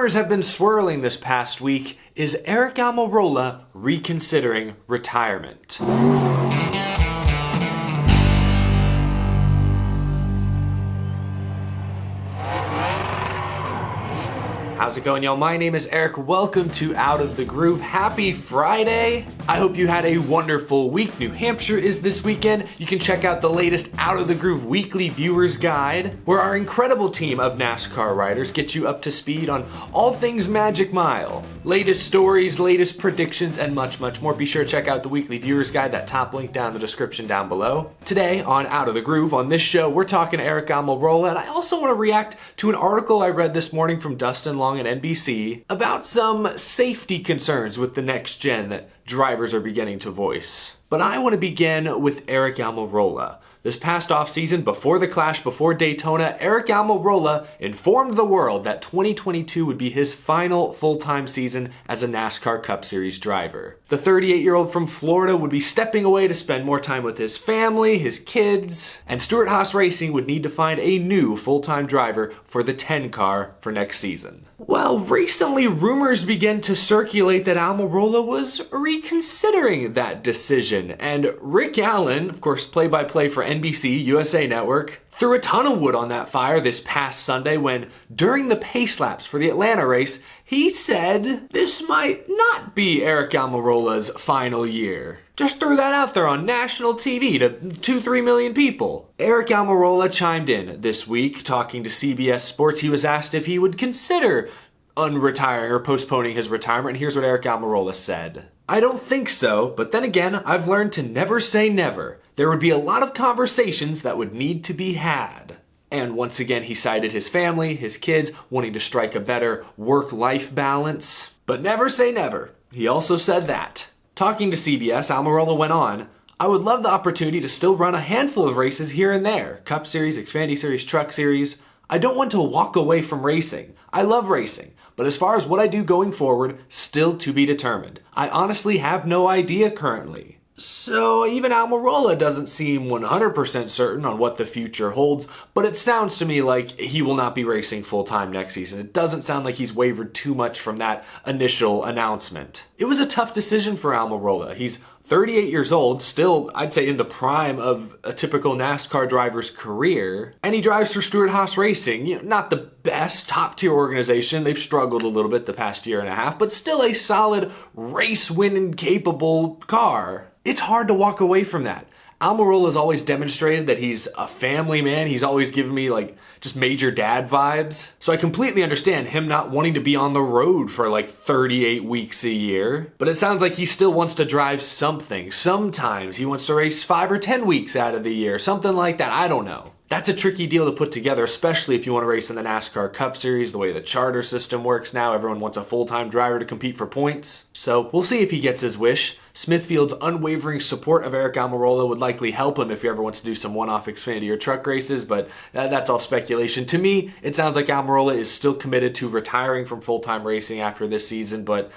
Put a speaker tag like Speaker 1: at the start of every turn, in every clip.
Speaker 1: Rumors have been swirling this past week. Is Aric Almirola reconsidering retirement? How's it going, y'all? My name is Eric. Welcome to Out of the Groove. Happy Friday. I hope you had a wonderful week. New Hampshire is this weekend. You can check out the latest Out of the Groove weekly viewer's guide, where our incredible team of NASCAR riders get you up to speed on all things Magic Mile. Latest stories, latest predictions, and much, much more. Be sure to check out the weekly viewer's guide, that top link down in the description down below. Today on Out of the Groove, on this show, we're talking Aric Almirola, and I also want to react to an article I read this morning from Dustin Long at NBC about some safety concerns with the next gen that drivers are beginning to voice. But I want to begin with Aric Almirola. This past offseason, before the Clash, before Daytona, Aric Almirola informed the world that 2022 would be his final full-time season as a NASCAR Cup Series driver. The 38-year-old from Florida would be stepping away to spend more time with his family, his kids, and Stewart-Haas Racing would need to find a new full-time driver for the 10 car for next season. Well, recently rumors began to circulate that Almirola was reconsidering that decision, and Rick Allen, of course play-by-play for NBC, USA Network, threw a ton of wood on that fire this past Sunday when, during the pace laps for the Atlanta race, he said this might not be Aric Almirola's final year. Just threw that out there on national TV to 2-3 million people. Aric Almirola chimed in this week talking to CBS Sports. He was asked if he would consider unretiring or postponing his retirement, and here's what Aric Almirola said. "I don't think so, but then again, I've learned to never say never. There would be a lot of conversations that would need to be had." And once again, he cited his family, his kids, wanting to strike a better work-life balance. But never say never. He also said that. Talking to CBS, Almirola went on, "I would love the opportunity to still run a handful of races here and there. Cup Series, Xfinity Series, Truck Series. I don't want to walk away from racing. I love racing. But as far as what I do going forward, still to be determined. I honestly have no idea currently." So even Almirola doesn't seem 100% certain on what the future holds, but it sounds to me like he will not be racing full-time next season. It doesn't sound like he's wavered too much from that initial announcement. It was a tough decision for Almirola. He's 38 years old, still, I'd say, in the prime of a typical NASCAR driver's career, and he drives for Stewart-Haas Racing, not the best top-tier organization. They've struggled a little bit the past year and a half, but still a solid race-winning capable car. It's hard to walk away from that. Almirola's always demonstrated that he's a family man. He's always given me just major dad vibes. So I completely understand him not wanting to be on the road for 38 weeks a year. But it sounds like he still wants to drive something. Sometimes he wants to race 5 or 10 weeks out of the year, something like that. I don't know. That's a tricky deal to put together, especially if you want to race in the NASCAR Cup Series, the way the charter system works now. Everyone wants a full-time driver to compete for points. So we'll see if he gets his wish. Smithfield's unwavering support of Aric Almirola would likely help him if he ever wants to do some one-off Xfinity or truck races, but that's all speculation. To me, it sounds like Almirola is still committed to retiring from full-time racing after this season, but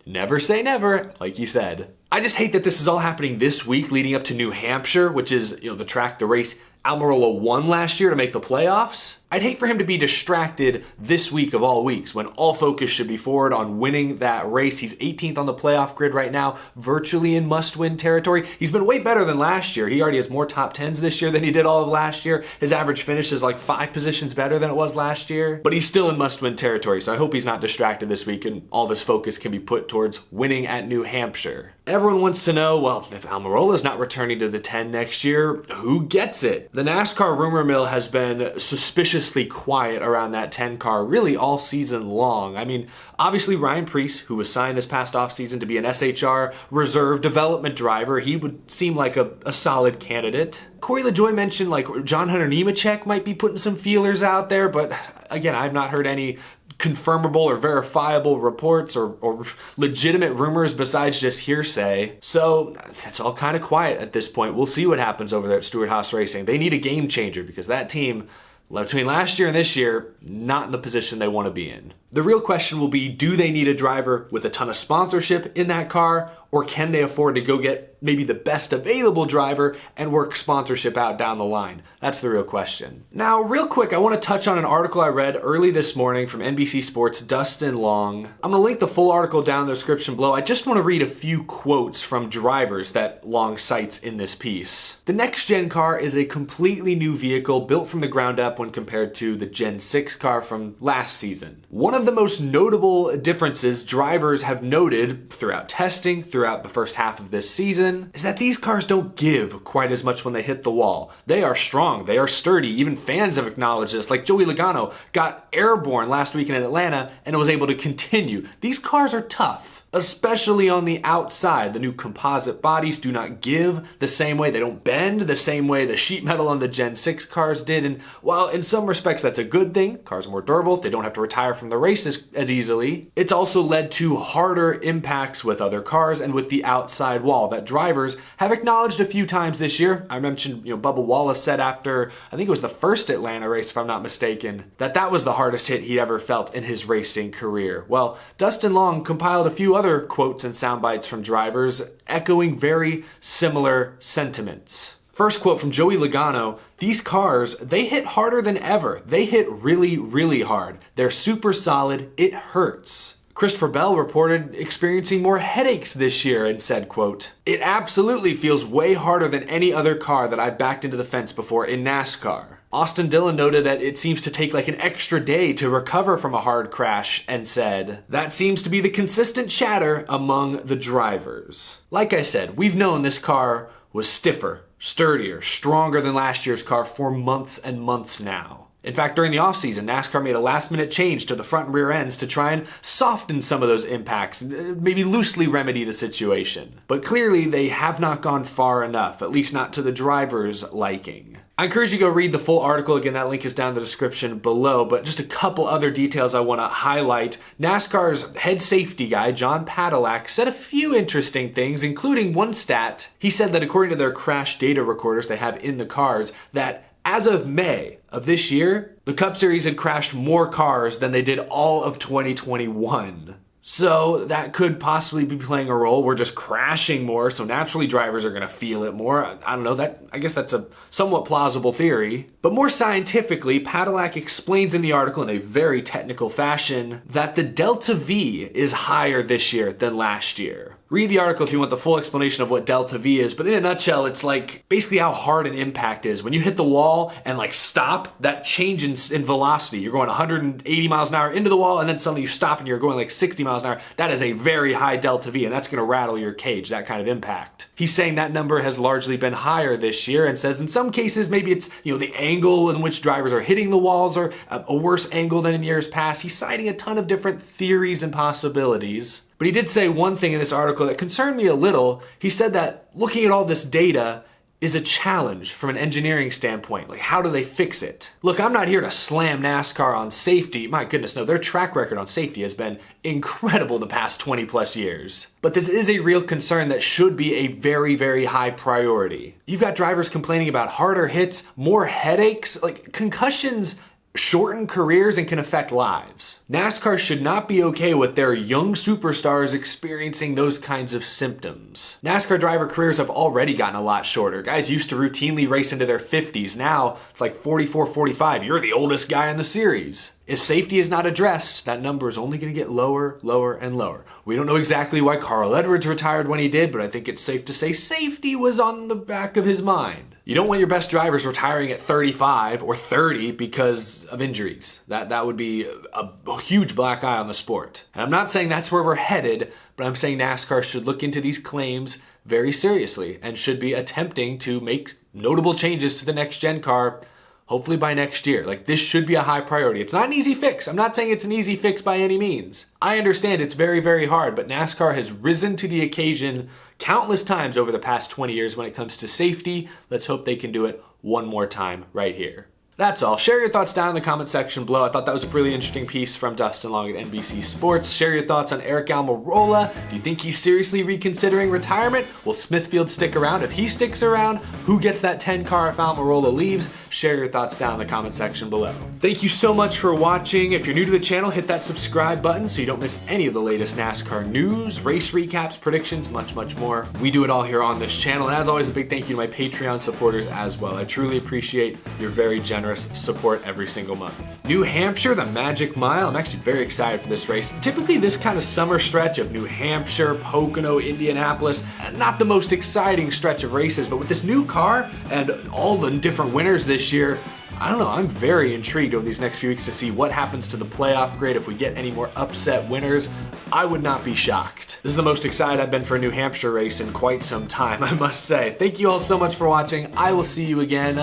Speaker 1: never say never, like he said. I just hate that this is all happening this week leading up to New Hampshire, which is, the track, the race Almirola won last year to make the playoffs. I'd hate for him to be distracted this week of all weeks when all focus should be forward on winning that race. He's 18th on the playoff grid right now, virtually in must-win territory. He's been way better than last year. He already has more top 10s this year than he did all of last year. His average finish is 5 positions better than it was last year, but he's still in must-win territory, so I hope he's not distracted this week and all this focus can be put towards winning at New Hampshire. Everyone wants to know, well, if Almirola's not returning to the 10 next year, who gets it? The NASCAR rumor mill has been suspiciously quiet around that 10 car really all season long. I mean, obviously Ryan Preece, who was signed this past offseason to be an SHR reserve development driver, he would seem like a solid candidate. Corey LaJoie mentioned John Hunter Nemechek might be putting some feelers out there, but again, I've not heard any confirmable or verifiable reports or legitimate rumors besides just hearsay. So it's all kind of quiet at this point. We'll see what happens over there at Stewart-Haas Racing. They need a game changer because that team, between last year and this year, not in the position they want to be in. The real question will be, do they need a driver with a ton of sponsorship in that car, or can they afford to go get maybe the best available driver and work sponsorship out down the line? That's the real question. Now, real quick, I want to touch on an article I read early this morning from NBC Sports' Dustin Long. I'm going to link the full article down in the description below. I just want to read a few quotes from drivers that Long cites in this piece. The next-gen car is a completely new vehicle built from the ground up when compared to the Gen 6 car from last season. One of the most notable differences drivers have noted throughout testing, throughout the first half of this season, is that these cars don't give quite as much when they hit the wall. They are strong, they are sturdy, even fans have acknowledged this, like Joey Logano got airborne last weekend in Atlanta and was able to continue. These cars are tough. Especially on the outside. The new composite bodies do not give the same way. They don't bend the same way the sheet metal on the Gen 6 cars did. And while in some respects that's a good thing, cars are more durable, they don't have to retire from the races as easily, it's also led to harder impacts with other cars and with the outside wall that drivers have acknowledged a few times this year. I mentioned, Bubba Wallace said after, I think it was the first Atlanta race, if I'm not mistaken, that was the hardest hit he'd ever felt in his racing career. Well, Dustin Long compiled a few other quotes and sound bites from drivers echoing very similar sentiments. First quote from Joey Logano: "These cars, they hit harder than ever. They hit really, really hard. They're super solid. It hurts." Christopher Bell reported experiencing more headaches this year and said, quote, "It absolutely feels way harder than any other car that I've backed into the fence before in NASCAR." Austin Dillon noted that it seems to take like an extra day to recover from a hard crash and said, "That seems to be the consistent chatter among the drivers." Like I said, we've known this car was stiffer, sturdier, stronger than last year's car for months and months now. In fact, during the offseason, NASCAR made a last-minute change to the front and rear ends to try and soften some of those impacts, maybe loosely remedy the situation. But clearly, they have not gone far enough, at least not to the driver's liking. I encourage you to go read the full article. Again, that link is down in the description below, but just a couple other details I want to highlight. NASCAR's head safety guy, John Padalecki, said a few interesting things, including one stat. He said that according to their crash data recorders they have in the cars, that as of May of this year, the Cup Series had crashed more cars than they did all of 2021. So that could possibly be playing a role. We're just crashing more, so naturally drivers are going to feel it more. I don't know, I guess that's a somewhat plausible theory. But more scientifically, Padalecki explains in the article in a very technical fashion that the delta V is higher this year than last year. Read the article if you want the full explanation of what delta V is, but in a nutshell, it's like basically how hard an impact is. When you hit the wall and like stop, that change in velocity, you're going 180 miles an hour into the wall and then suddenly you stop and you're going like 60 miles an hour. That is a very high delta V and that's going to rattle your cage, that kind of impact. He's saying that number has largely been higher this year and says in some cases maybe it's the angle in which drivers are hitting the walls are a worse angle than in years past. He's citing a ton of different theories and possibilities. But he did say one thing in this article that concerned me a little. He said that looking at all this data is a challenge from an engineering standpoint. Like, how do they fix it? Look, I'm not here to slam NASCAR on safety. My goodness, no, their track record on safety has been incredible the past 20 plus years. But this is a real concern that should be a very, very high priority. You've got drivers complaining about harder hits, more headaches, like concussions shorten careers and can affect lives. NASCAR should not be okay with their young superstars experiencing those kinds of symptoms. NASCAR driver careers have already gotten a lot shorter. Guys used to routinely race into their 50s. Now it's like 44, 45. You're the oldest guy in the series. If safety is not addressed, that number is only going to get lower, lower, and lower. We don't know exactly why Carl Edwards retired when he did, but I think it's safe to say safety was on the back of his mind. You don't want your best drivers retiring at 35 or 30 because of injuries. That would be a huge black eye on the sport. And I'm not saying that's where we're headed, but I'm saying NASCAR should look into these claims very seriously and should be attempting to make notable changes to the next gen car hopefully by next year. Like, this should be a high priority. It's not an easy fix. I'm not saying it's an easy fix by any means. I understand it's very, very hard, but NASCAR has risen to the occasion countless times over the past 20 years when it comes to safety. Let's hope they can do it one more time right here. That's all. Share your thoughts down in the comment section below. I thought that was a really interesting piece from Dustin Long at NBC Sports. Share your thoughts on Aric Almirola. Do you think he's seriously reconsidering retirement? Will Smithfield stick around? If he sticks around, who gets that 10 car if Almirola leaves? share your thoughts down in the comment section below. Thank you so much for watching. If you're new to the channel, hit that subscribe button so you don't miss any of the latest NASCAR news, race recaps, predictions, much more. We do it all here on this channel, and as always, a big thank you to my Patreon supporters as well. I truly appreciate your very generous support every single month. New Hampshire, the Magic Mile. I'm actually very excited for this race. Typically this kind of summer stretch of New Hampshire, Pocono, Indianapolis, not the most exciting stretch of races, but with this new car and all the different winners this year, I don't know, I'm very intrigued over these next few weeks to see what happens to the playoff grid. If we get any more upset winners, I would not be shocked. This is the most excited I've been for a New Hampshire race in quite some time, I must say. Thank you all so much for watching. I will see you again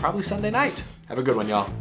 Speaker 1: probably Sunday night. Have a good one, y'all.